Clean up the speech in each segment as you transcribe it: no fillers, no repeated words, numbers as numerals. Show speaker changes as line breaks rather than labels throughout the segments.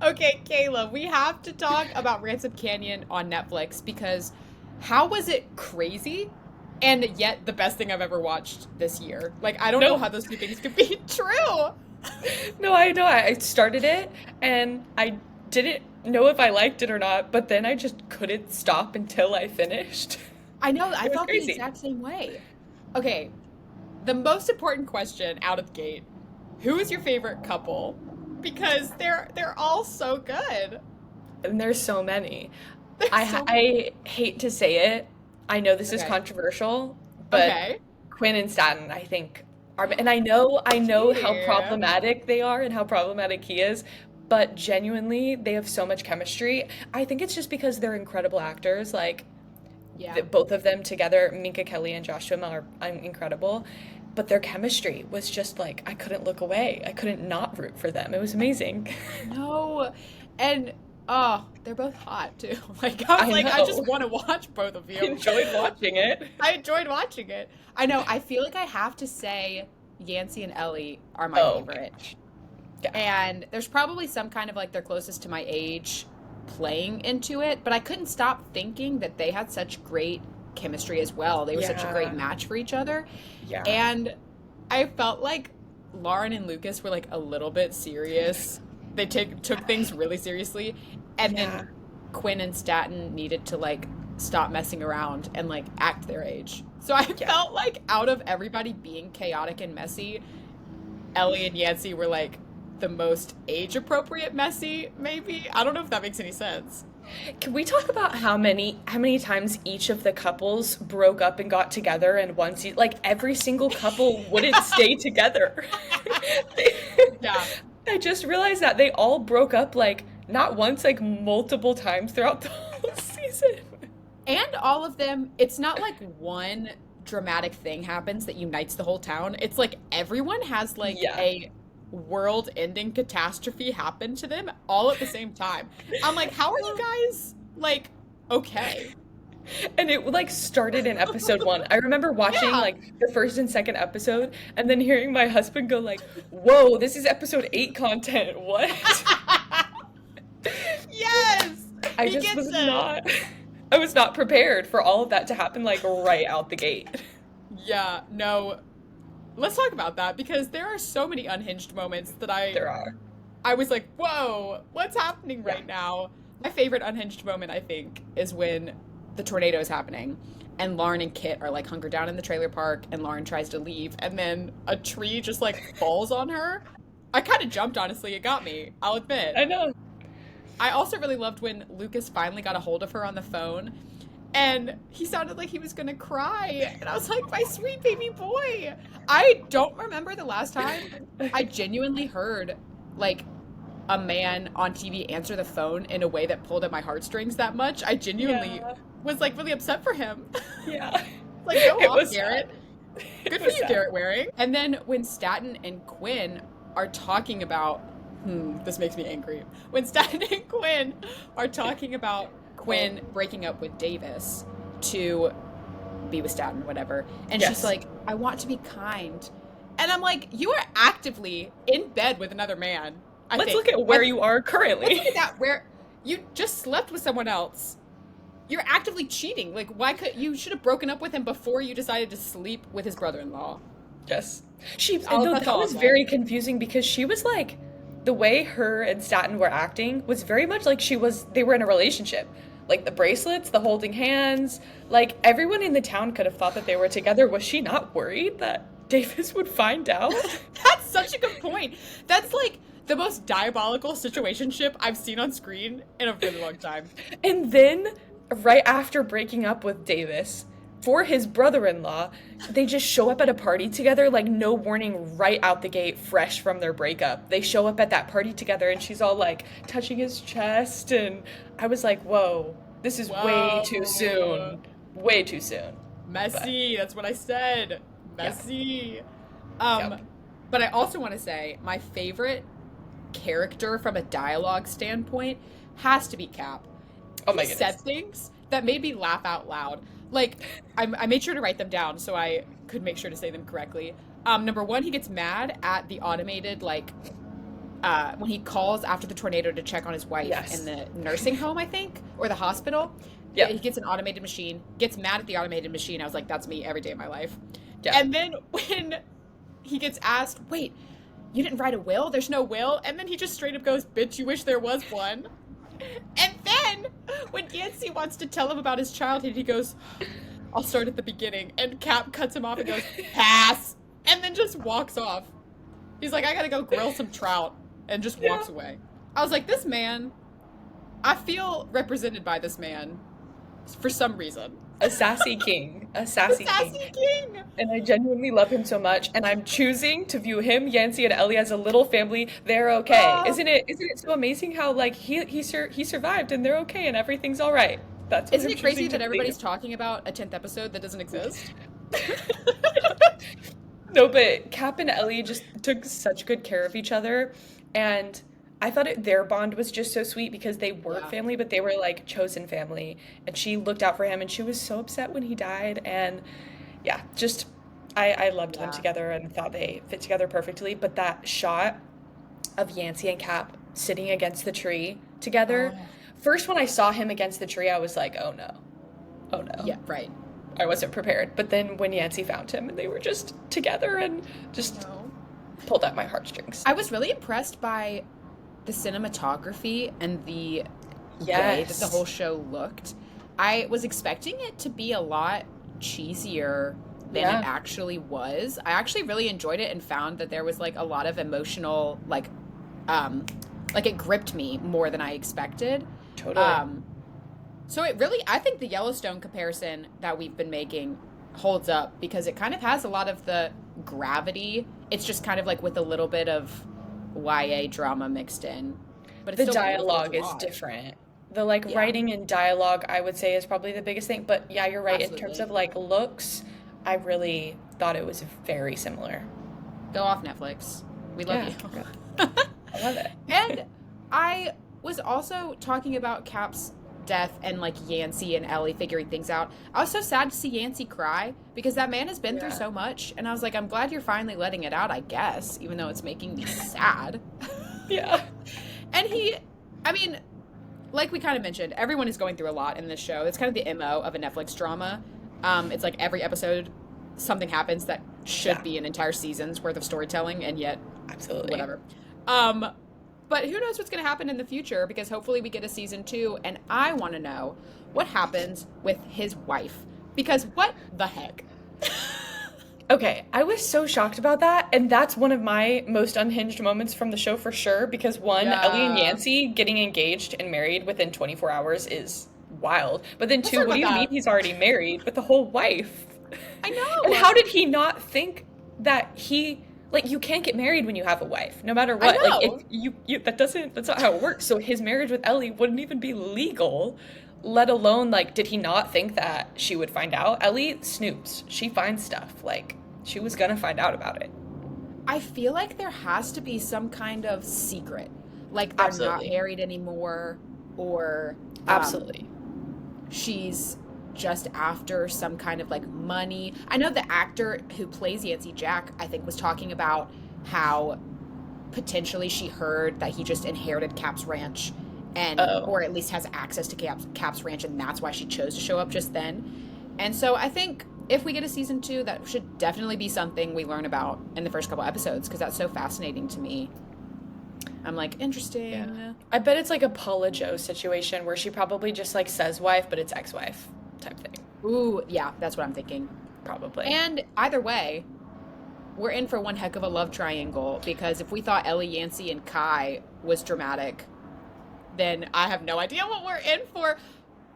Okay, Kayla, we have to talk about Ransom Canyon on Netflix because how was it crazy and yet the best thing I've ever watched this year? Like, I don't know
No,
how those two things could be true.
no, I know. I started it and I didn't know if I liked it or not, but then I just couldn't stop until I finished.
I know, I
It was
felt the
crazy.
exact same way. Okay, the most important question out of the gate, who is your favorite couple? Because they're all so good.
And there's so many.
There's so many.
I hate to say it. I know this is
Okay.
controversial, but
Okay.
Quinn and Staten, I think, are, and I know how
Gee.
problematic they are and how problematic he is, but genuinely, they have so much chemistry. I think it's just because they're incredible actors. Like,
Yeah.
both of them together, Minka Kelly and Joshua are incredible. But their chemistry was just like, I couldn't look away. I couldn't not root for them. It was amazing.
I know. And oh, they're both hot too. Like I was
I
like, I just
know.
want to watch both of
I
you.
enjoyed watching it.
I enjoyed watching it. I know, I feel like I have to say Yancey and Ellie are my
Oh my
favorite.
gosh. Yeah.
And there's probably some kind of like they're closest to my age playing into it, but I couldn't stop thinking that they had such great chemistry as well. They were such a great
Yeah.
match for each other.
Yeah.
And I felt like Lauren and Lucas were like a little bit serious. They took things really seriously, and then
Yeah.
Quinn and Staten needed to like stop messing around and like act their age. So I
Yeah.
felt like out of everybody being chaotic and messy, Ellie and Yancey were like the most age appropriate messy, maybe. I don't know if that makes any sense.
Can we talk about how many times each of the couples broke up and got together and like every single couple wouldn't stay together. They-
Yeah.
I just realized that they all broke up like not once, like multiple times throughout the whole season.
And all of them, it's not like one dramatic thing happens that unites the whole town. It's like everyone has like
Yeah.
a world-ending catastrophe happen to them all at the same time. I'm like, how are you guys like okay?
And it like started in episode one. I remember watching
Yeah.
like the first and second episode and then hearing my husband go like, "Whoa, this is episode 8 content. What?"
Yes.
I
He
just
gets
was
it.
not I was not prepared for all of that to happen like right out the gate.
Yeah, no. Let's talk about that because there are so many unhinged moments that I
There are.
I was like, "Whoa, what's happening
Yeah.
right now?" My favorite unhinged moment, I think, is when the tornado is happening and Lauren and Kit are like hunkered down in the trailer park and Lauren tries to leave and then a tree just like falls on her. I kind of jumped, honestly. It got me. I'll admit.
I know.
I also really loved when Lucas finally got a hold of her on the phone and he sounded like he was gonna cry. And I was like, my sweet baby boy. I don't remember the last time I genuinely heard like a man on TV answer the phone in a way that pulled at my heartstrings that much. I genuinely
Yeah.
was like really upset for him.
Yeah.
Like, go
It
off,
was sad.
Garrett.
It
Good for
was
you,
sad.
Garrett Waring. And then when Staten and Quinn are talking about, this makes me angry. When Staten and Quinn are talking about Quinn breaking up with Davis to be with Staten, whatever, and she's
Yes.
like, I want to be kind. And I'm like, you are actively in bed with another man, I
Let's
think.
look at where you are
Let's look
currently.
at that, where you just slept with someone else. You're actively cheating. Like, why could you should have broken up with him before you decided to sleep with his brother-in-law?
Yes. She, though
That's
that
all I'll
was
say.
very confusing because she was like, the way her and Staten were acting was very much like they were in a relationship. Like the bracelets, the holding hands, like everyone in the town could have thought that they were together. Was she not worried that Davis would find out?
That's such a good point. That's like the most diabolical situationship I've seen on screen in a really long time.
And then, right after breaking up with Davis, for his brother in law, they just show up at a party together, like no warning, right out the gate, fresh from their breakup. They show up at that party together, and she's all like touching his chest. And I was like, whoa, this is way too
Whoa.
soon. Way too soon. But,
Messy. That's what I said.
yep,
Messy.
yep.
Um, but I also want to say my favorite character from a dialogue standpoint has to be Cap.
Oh
He
my
said
goodness.
things that made me laugh out loud. Like, I made sure to write them down so I could make sure to say them correctly. Number one, he gets mad at the automated, like, when he calls after the tornado to check on his wife
Yes.
in the nursing home, I think, or the hospital.
Yeah.
He gets an automated machine, gets mad at the automated machine. I was like, that's me every day of my life.
Yeah.
And then when he gets asked, wait, you didn't write a will? There's no will? And then he just straight up goes, bitch, you wish there was one. And then when Yancey wants to tell him about his childhood, he goes, I'll start at the beginning. And Cap cuts him off and goes, pass. And then just walks off. He's like, I gotta go grill some trout. And just walks away. I was like, this man, I feel represented by this man for some reason.
A sassy king. A sassy
king.
And I genuinely love him so much. And I'm choosing to view him, Yancey, and Ellie as a little family. They're okay. Isn't it so amazing how like he survived and they're okay and everything's all right? That's what
Isn't
I'm
it crazy
choosing
that
to
everybody's
believe.
talking about a 10th episode that doesn't exist?
No, but Cap and Ellie just took such good care of each other, and I thought their bond was just so sweet because they weren't
Yeah.
family, but they were like chosen family, and she looked out for him, and she was so upset when he died, and yeah, just I loved them
Yeah.
together and thought they fit together perfectly. But that shot of Yancey and Cap sitting against the tree together,
Oh.
first when I saw him against the tree, I was like, oh no, oh no.
Yeah, right.
I wasn't prepared. But then when Yancey found him and they were just together and just
No.
pulled at my heartstrings.
I was really impressed by the cinematography and the way that
Yes.
the whole show looked. I was expecting it to be a lot cheesier than
Yeah.
it actually was. I actually really enjoyed it and found that there was like a lot of emotional like it gripped me more than I expected.
Totally.
So it really, I think the Yellowstone comparison that we've been making holds up because it kind of has a lot of the gravity. It's just kind of like with a little bit of YA drama mixed in. But it's
The
still beautiful
dialogue
to
is
watch.
different. The like
Yeah.
writing and dialogue, I would say, is probably the biggest thing. But yeah, you're right. In terms
Absolutely.
of like looks, I really thought it was very similar.
Go off Netflix. We love
Yeah.
you.
I love it.
And I was also talking about Cap's death and like Yancey and Ellie figuring things out. I was so sad to see Yancey cry because that man has been through
Yeah.
so much. And I was like, I'm glad you're finally letting it out, I guess, even though it's making me sad.
Yeah.
And I mean, like we kind of mentioned, everyone is going through a lot in this show. It's kind of the MO of a Netflix drama. It's like every episode, something happens that should
Yeah.
be an entire season's worth of storytelling, and yet
Absolutely.
whatever. But who knows what's going to happen in the future, because hopefully we get a season 2, and I want to know what happens with his wife. Because what the heck?
Okay, I was so shocked about that, and that's one of my most unhinged moments from the show for sure, because one, Ellie and
Yeah.
Yancey getting engaged and married within 24 hours is wild. But then
Let's
two,
talk
what do you
about
mean
that.
he's already married with the whole wife?
I know.
And how did he not think that you can't get married when you have a wife, no matter what. Like
know.
if that's not how it works. So his marriage with Ellie wouldn't even be legal, let alone like, did he not think that she would find out? Ellie snoops. She finds stuff. Like, she was gonna find out about it.
I feel like there has to be some kind of secret. Like they're
Absolutely.
not married anymore, or
Absolutely.
she's just after some kind of like money. I know the actor who plays Yancey Jack, I think, was talking about how potentially she heard that he just inherited Cap's ranch and
Oh.
or at least has access to Cap's ranch, and that's why she chose to show up just then. And so I think if we get a season 2, that should definitely be something we learn about in the first couple episodes, because that's so fascinating to me. I'm like, interesting.
Yeah. I bet it's like a Paula Joe situation where she probably just like says wife, but it's ex-wife type thing.
Ooh, yeah, that's what I'm thinking.
Probably.
And either way, we're in for one heck of a love triangle, because if we thought Ellie, Yancey, and Kai was dramatic, then I have no idea what we're in for.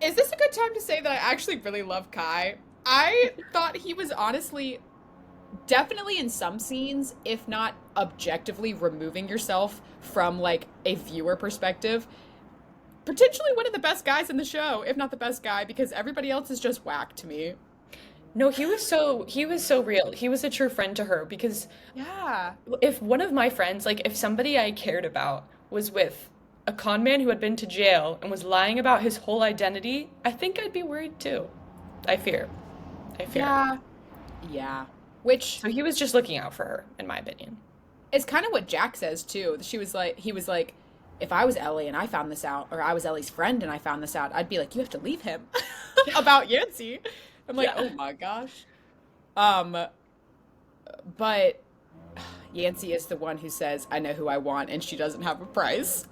Is this a good time to say that I actually really love Kai? I thought he was honestly, definitely in some scenes, if not objectively removing yourself from like a viewer perspective, potentially one of the best guys in the show, if not the best guy, because everybody else is just whack to me.
No, he was so real. He was a true friend to her, because
Yeah.
if one of my friends, like if somebody I cared about was with a con man who had been to jail and was lying about his whole identity, I think I'd be worried too. I fear.
Yeah. Yeah. Which,
So he was just looking out for her, in my opinion.
It's kind of what Jack says too. He was like, if I was Ellie and I found this out, or I was Ellie's friend and I found this out, I'd be like, you have to leave him about Yancey. I'm like,
Yeah.
oh my gosh. Um, but Yancey is the one who says, I know who I want, and she doesn't have a price.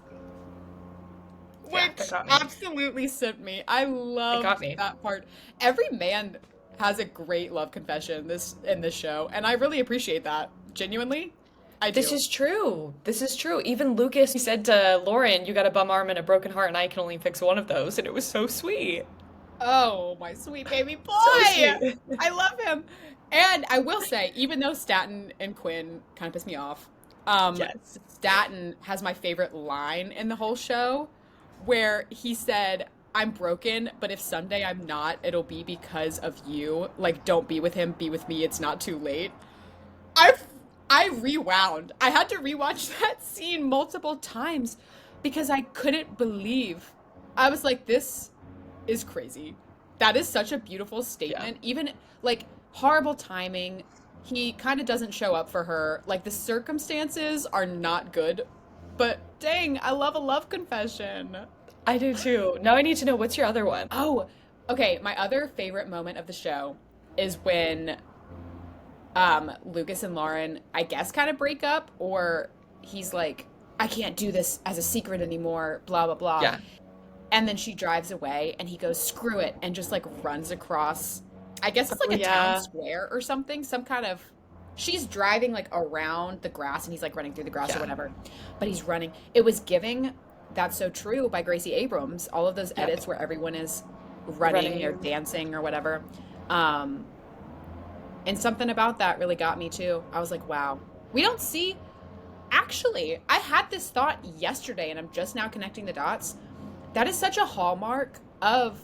Yeah,
Which
that got me.
absolutely sent me. I
It got
loved
me.
that part. Every man has a great love confession in this show, and I really appreciate that. Genuinely, I
This
do.
is true. This is true. Even Lucas, he said to Lauren, "You got a bum arm and a broken heart, and I can only fix one of those." And it was so sweet.
Oh, my sweet baby boy.
So sweet.
I love him. And I will say, even though Staten and Quinn kind of piss me off,
Yes.
Staten has my favorite line in the whole show where he said, I'm broken, but if someday I'm not, it'll be because of you. Like, don't be with him, be with me. It's not too late. I I rewound. I had to rewatch that scene multiple times because I couldn't believe. I was like, this is crazy. That is such a beautiful
Yeah.
statement. Even like horrible timing. He kind of doesn't show up for her. Like the circumstances are not good. But dang, I love a love confession.
I do too. Now I need to know what's your other one?
Oh, okay. My other favorite moment of the show is when Lucas and Lauren, I guess, kind of break up, or he's like, I can't do this as a secret anymore, blah blah blah.
Yeah.
And then she drives away and he goes, screw it, and just like runs across, I guess it's like
Oh,
a town
yeah.
square or something, some kind of, she's driving like around the grass and he's like running through the grass or
Yeah.
whatever. But he's running. It was giving That's So True by Gracie Abrams, all of those
Yep.
edits where everyone is running or
Running.
dancing or whatever. Um, and something about that really got me too. I was like, wow. We don't see. Actually, I had this thought yesterday and I'm just now connecting the dots. That is such a hallmark of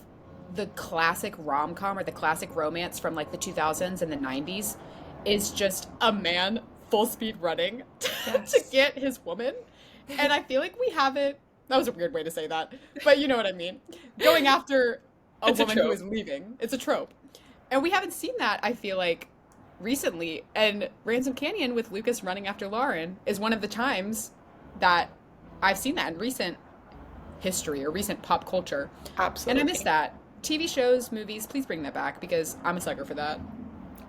the classic rom-com or the classic romance from like the 2000s and the 90s is just a man full speed running to
Yes.
get his woman. And I feel like we haven't, that was a weird way to say that, but you know what I mean. Going after a
It's a
woman who
trope.
is leaving. It's a trope. And we haven't seen that, I feel like, recently. And Ransom Canyon with Lucas running after Lauren is one of the times that I've seen that in recent history or recent pop culture. And I miss
Absolutely.
that. TV shows, movies, please bring that back because I'm a sucker for that.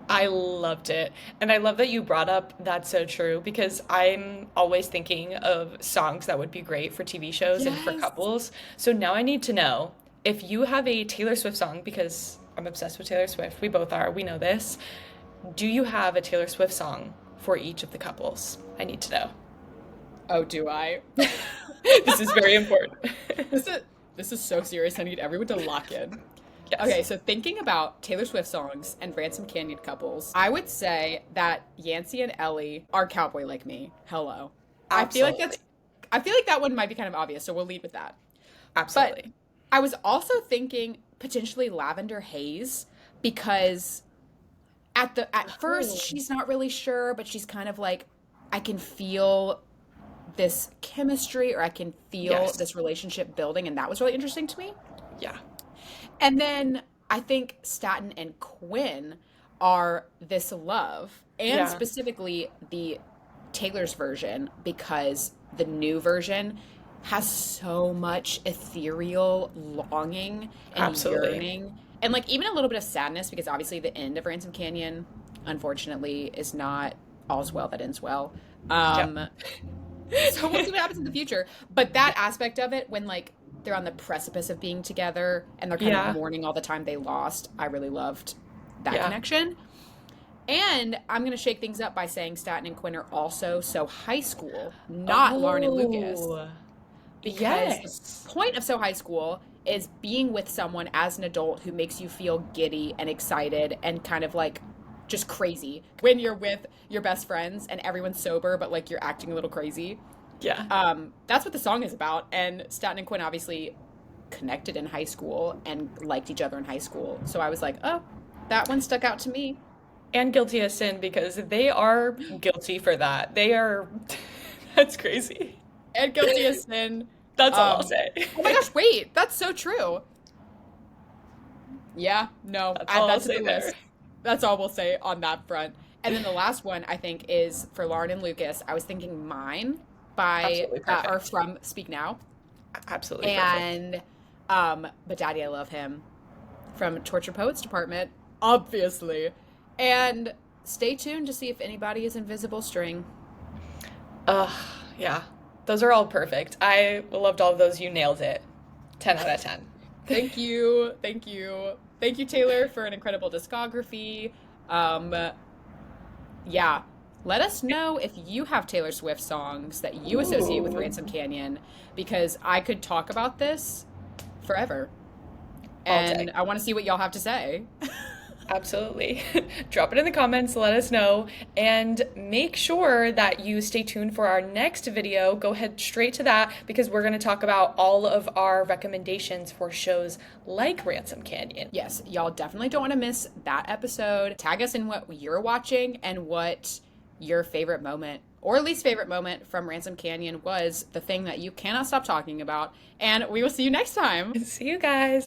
I loved it. And I love that you brought up That's So True because I'm always thinking of songs that would be great for TV shows and for
Yes.
couples. So now I need to know if you have a Taylor Swift song, because I'm obsessed with Taylor Swift. We both are. We know this. Do you have a Taylor Swift song for each of the couples? I need to know.
Oh, do I?
This is very important.
This is this is so serious. I need everyone to lock in.
Yes.
Okay, so thinking about Taylor Swift songs and Ransom Canyon couples, I would say that Yancey and Ellie are cowboy like me. Hello. I feel like
Absolutely.
I feel like that one might be kind of obvious, so we'll lead with that. But
Absolutely.
I was also thinking potentially Lavender Haze because at first
Oh,
she's not really sure, but she's kind of like, I can feel this chemistry or I can feel
yes.
this relationship building, and that was really interesting to me.
Yeah.
And then I think Staten and Quinn are this love, and
Yeah.
specifically the Taylor's version, because the new version has so much ethereal longing and
Absolutely.
yearning, and like even a little bit of sadness, because obviously the end of Ransom Canyon, unfortunately, is not all's well that ends well.
Yep.
Um, so we'll see what happens in the future. But that aspect of it, when like they're on the precipice of being together and they're kind of
Yeah.
mourning all the time they lost, I really loved that
Yeah.
connection. And I'm gonna shake things up by saying Staten and Quinn are also so high school, not Lauren and Lucas,
Oh,
because the
yes.
point of So High School is being with someone as an adult who makes you feel giddy and excited and kind of like just crazy when you're with your best friends and everyone's sober, but like you're acting a little crazy.
Yeah.
That's what the song is about. And Staten and Quinn obviously connected in high school and liked each other in high school. So I was like, oh, that one stuck out to me.
And guilty as sin because they are guilty for that. They are, that's crazy.
And guilty as sin.
That's all I'll
Um,
say.
oh my gosh, wait, that's so true. Yeah, no,
That's all I'll
that's a
say
good
there.
list. That's all we'll say on that front. And then the last one I think is for Lauren and Lucas. I was thinking Mine by
Absolutely
or
perfect.
from Speak Now.
Absolutely perfect.
And but Daddy I Love Him from Torture Poets Department, obviously. And stay tuned to see if anybody is Invisible String.
Ugh, yeah. Those are all perfect. I loved all of those. You nailed it. 10 out of 10.
Thank you. Thank you. Thank you, Taylor, for an incredible discography. Um, yeah. Let us know if you have Taylor Swift songs that you associate with
Ooh,
Ransom Canyon, because I could talk about this forever.
all
And
day.
I want to see what y'all have to say.
Absolutely. Drop it in the comments, let us know, and make sure that you stay tuned for our next video. Go ahead straight to that because we're going to talk about all of our recommendations for shows like Ransom Canyon.
Yes, y'all definitely don't want to miss that episode. Tag us in what you're watching and what your favorite moment or least favorite moment from Ransom Canyon was, the thing that you cannot stop talking about. And we will see you next time.
See you guys.